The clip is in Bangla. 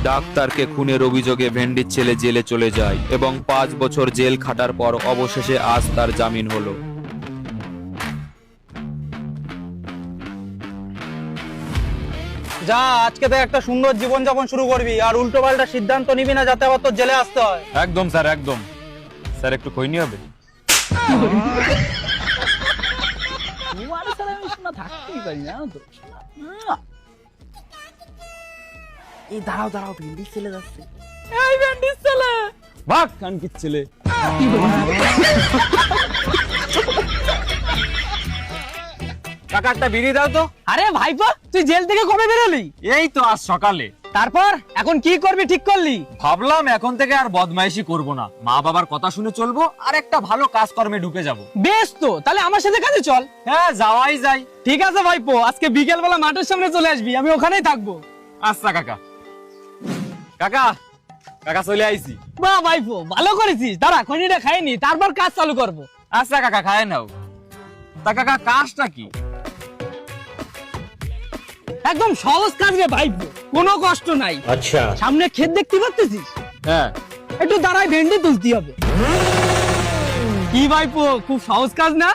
ডাক্তারকে খুনের অভিযোগে ভেন্ডির ছেলে জেলে চলে যায় এবং 5 বছর জেল খাটার পর অবশেষে আজ তার জামিন হলো। যা, আজকে থেকে একটা সুন্দর জীবন যাপন শুরু করবি, আর উল্টো পাল্টা সিদ্ধান্ত নিবি না যাতে আবার তোর জেলে আসতে হয়। একদম স্যার, একদম স্যার। একটু খৈনি হবে? তোমার ছাড়া আমি শোনা থাকতেই পারি না, জানো তো। এই দাঁড়াও দাঁড়াও, ভেন্ডির ছেলে যাচ্ছে। এই ভেন্ডির ছেলে ভাগ, কানকির ছেলে। কাকা একটা বিড়ি দাও তো। আরে ভাইপো, তুই জেল থেকে কবে বেরোলি? এই তো আজ সকালে। তারপর এখন কি করবি ঠিক করলি? ভাবলাম এখন থেকে আর বদমাইশি করব না, মা বাবার কথা শুনে চলবো, আর একটা ভালো কাজকর্মে ঢুকে যাব। বেশ, তো তাহলে আমার সাথে কাজে চল। হ্যাঁ, যাওয়াই যায়। ঠিক আছে ভাইপো, আজকে বিকেল বেলা মাঠের সামনে চলে আসবি, আমি ওখানেই থাকবো। আচ্ছা কাকা। কাকা, কাকা চলে আইছি। বাহ ভাইপো, ভালো করেছিস। দাঁড়া, খনিটা খাইনি, তারপর কাজ চালু করবো। আচ্ছা কাকা, খায় নাও। তা কাকা, কাজটা কি? একদম সহজ কাজ রে ভাইপো, কোনো কষ্ট নাই। अच्छा সামনে ক্ষেত দেখতে পাচ্ছিস? হ্যাঁ। একটু দাঁড়ায় ভেন্ডি তুলতে হবে। কি ভাইপো, খুব সহজ কাজ না?